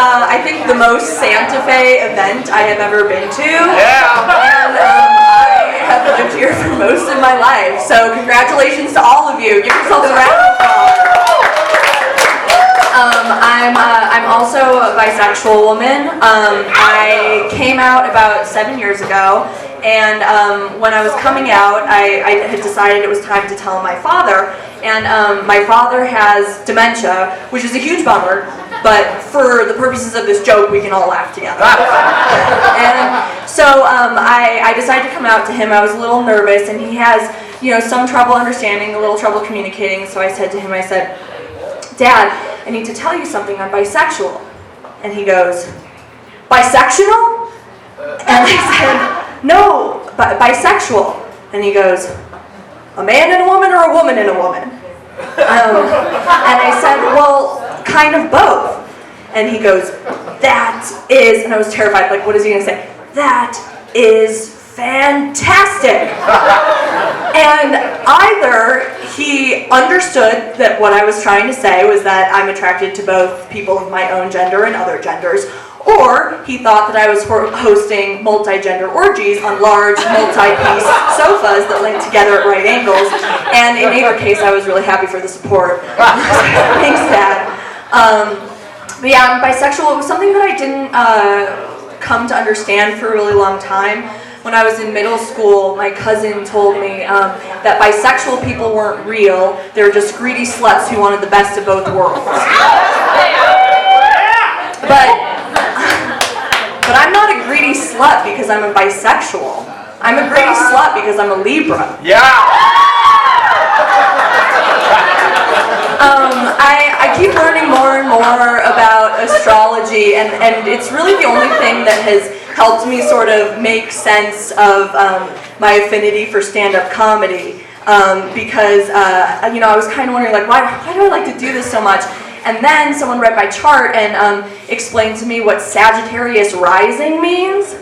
I think, the most Santa Fe event I have ever been to. Yeah. And I have lived here for most of my life. So congratulations to all of you. Give yourselves a round of applause. I'm also a bisexual woman. I came out about 7 years ago, and when I was coming out, I had decided it was time to tell my father. And my father has dementia, which is a huge bummer, but for the purposes of this joke, we can all laugh together. And so I decided to come out to him. I was a little nervous, and he has, some trouble understanding, a little trouble communicating. So I said to him, Dad, I need to tell you something, I'm bisexual. And he goes, bisexual? And I said, no, bisexual. And he goes, a man and a woman or a woman and a woman? And I said, well, kind of both. And he goes, that is, and I was terrified, like, what is he going to say? That is fantastic. And either he understood that what I was trying to say was that I'm attracted to both people of my own gender and other genders, or he thought that I was hosting multi-gender orgies on large multi-piece sofas that linked together at right angles. And in either case, I was really happy for the support. Thanks, Dad. But yeah, I'm bisexual. It was something that I didn't come to understand for a really long time. When I was in middle school, my cousin told me that bisexual people weren't real. They were just greedy sluts who wanted the best of both worlds. But I'm not a greedy slut because I'm a bisexual. I'm a greedy slut because I'm a Libra. Yeah. I keep learning more and more about astrology, and it's really the only thing that has helped me sort of make sense of my affinity for stand-up comedy, because I was kind of wondering, like, why do I like to do this so much? And then someone read my chart and explained to me what Sagittarius rising means.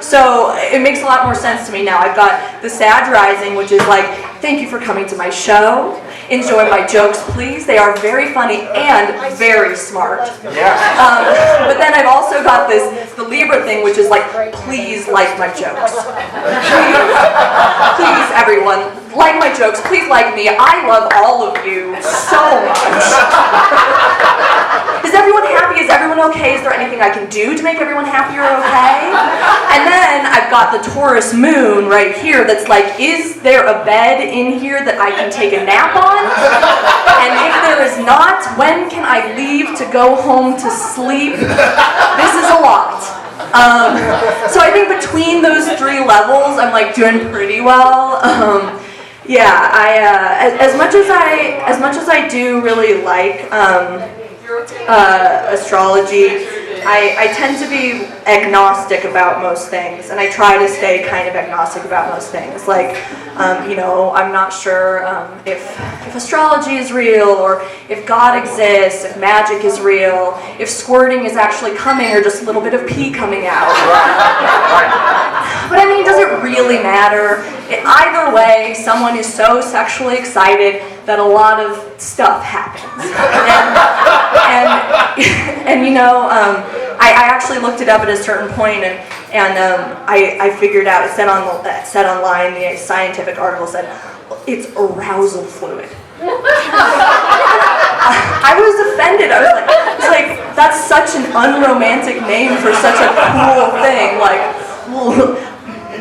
So it makes a lot more sense to me now. I've got the Sag rising, which is like, thank you for coming to my show. Enjoy my jokes, please. They are very funny and very smart. Yeah. But then I've also got the Libra thing, which is like, please like my jokes. Please, everyone, like my jokes. Please like me. I love all of you so much. Is everyone happy? Is everyone okay? Is there anything I can do to make everyone happy or okay? And then I've got the Taurus moon right here that's like, is there a bed in here that I can take a nap on? And if there is not, when can I leave to go home to sleep? This is a lot. So I think between those three levels, I'm like doing pretty well. As much as I do really like astrology, I tend to be agnostic about most things, and I try to stay kind of agnostic about most things. Like, I'm not sure if astrology is real, or if God exists, if magic is real, if squirting is actually coming, or just a little bit of pee coming out. But I mean, does it really matter? Either way, someone is so sexually excited that a lot of stuff happens. I actually looked it up at a certain point, and I figured out, it said online, the scientific article said, it's arousal fluid. I was offended. I was like, that's such an unromantic name for such a cool thing. Like, well,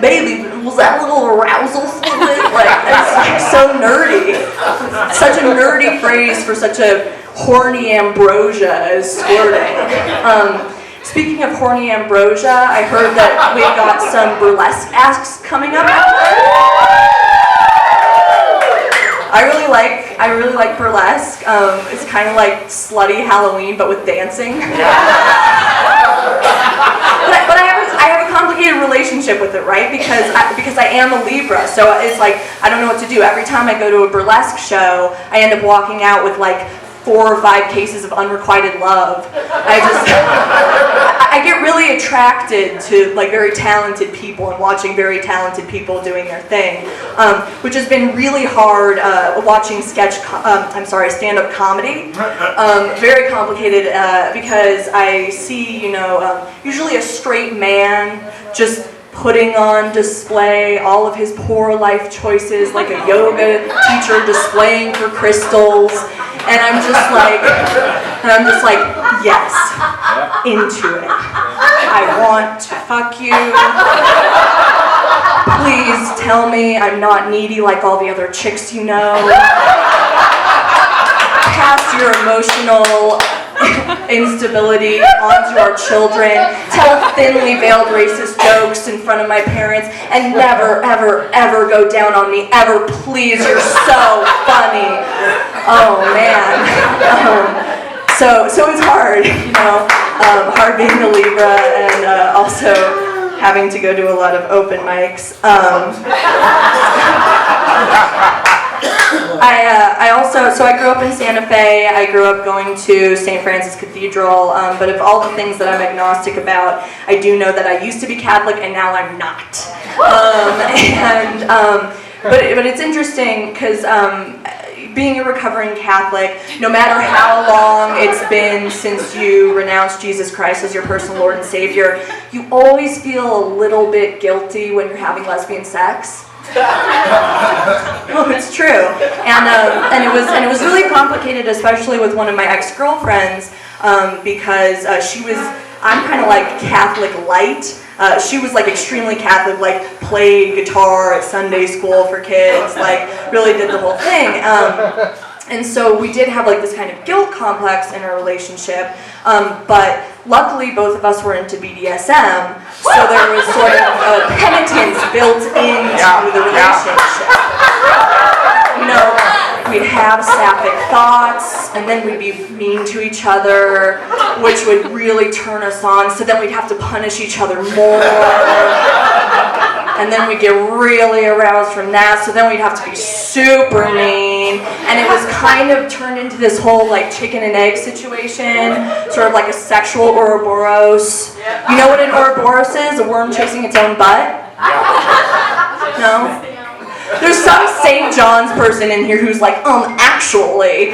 baby, was that a little arousal fluid? Like, it's like so nerdy. Such a nerdy phrase for such a horny ambrosia as squirting. Speaking of horny ambrosia, I heard that we've got some burlesque acts coming up. I really like burlesque. It's kind of like slutty Halloween, but with dancing. But I have a complicated relationship with it, right? Because I am a Libra, so it's like I don't know what to do. Every time I go to a burlesque show, I end up walking out with like 4 or 5 cases of unrequited love. I get really attracted to like very talented people and watching very talented people doing their thing, which has been really hard watching stand-up comedy. Very complicated because I see, usually a straight man just putting on display all of his poor life choices, like a yoga teacher displaying for crystals, and I'm just like, yes, into it. I want to fuck you. Please tell me I'm not needy like all the other chicks you know. Pass your emotional instability onto our children, tell thinly veiled racist jokes in front of my parents, and never, ever, ever go down on me, ever, please, you're so funny. Oh man. So it's hard, hard being a Libra and also having to go to a lot of open mics. I grew up in Santa Fe. I grew up going to St. Francis Cathedral, but of all the things that I'm agnostic about, I do know that I used to be Catholic and now I'm not. But it's interesting because being a recovering Catholic, no matter how long it's been since you renounced Jesus Christ as your personal Lord and Savior, you always feel a little bit guilty when you're having lesbian sex. Oh, it's true, and it was really complicated, especially with one of my ex-girlfriends, because I'm kind of like Catholic light. She was like extremely Catholic, like played guitar at Sunday school for kids, like really did the whole thing. And so we did have like this kind of guilt complex in our relationship, but luckily both of us were into BDSM, so there was sort of a penitence built into the relationship. We'd have sapphic thoughts, and then we'd be mean to each other, which would really turn us on, so then we'd have to punish each other more. And then we'd get really aroused from that, so then we'd have to be super mean. And it was kind of turned into this whole like chicken and egg situation, sort of like a sexual Ouroboros. You know what an Ouroboros is? A worm chasing its own butt? No? There's some St. John's person in here who's like, actually.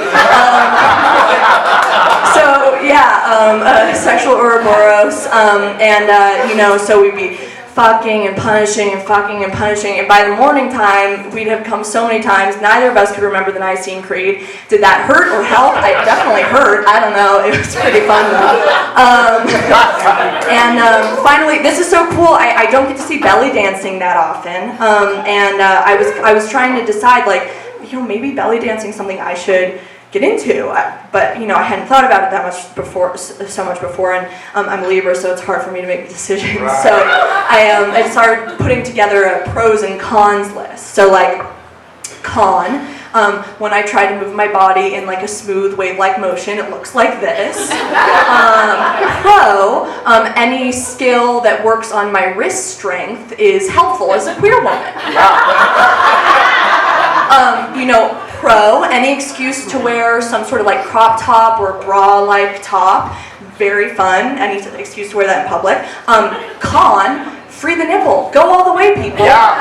Sexual Ouroboros, so we'd be fucking and punishing and fucking and punishing, and by the morning time, we'd have come so many times, neither of us could remember the Nicene Creed. Did that hurt or help? It definitely hurt. I don't know. It was pretty fun though. Finally, this is so cool. I don't get to see belly dancing that often, I was trying to decide, like, maybe belly dancing is something I should get into, but I hadn't thought about it so much before, and I'm a Libra, so it's hard for me to make decisions. Right. So I started putting together a pros and cons list. So like, con, when I try to move my body in like a smooth wave-like motion, it looks like this. Pro, any skill that works on my wrist strength is helpful as a queer woman. Pro, any excuse to wear some sort of like crop top or bra-like top, very fun, any excuse to wear that in public. Con, free the nipple, go all the way, people. Yeah.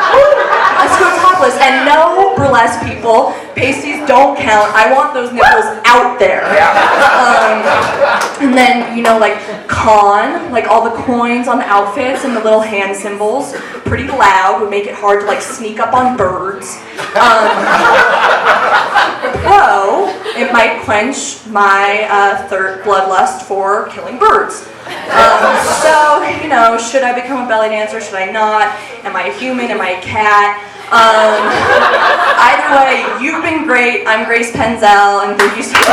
Let's go topless, and no burlesque people, pasties don't count, I want those nipples out there. Yeah. And then, like con, like all the coins on the outfits and the little hand symbols, pretty loud, would make it hard to like sneak up on birds. Pro, it might quench my third bloodlust for killing birds. Should I become a belly dancer? Should I not? Am I a human? Am I a cat? Either way, you've been great. I'm Grace Penzel, and thank you so much.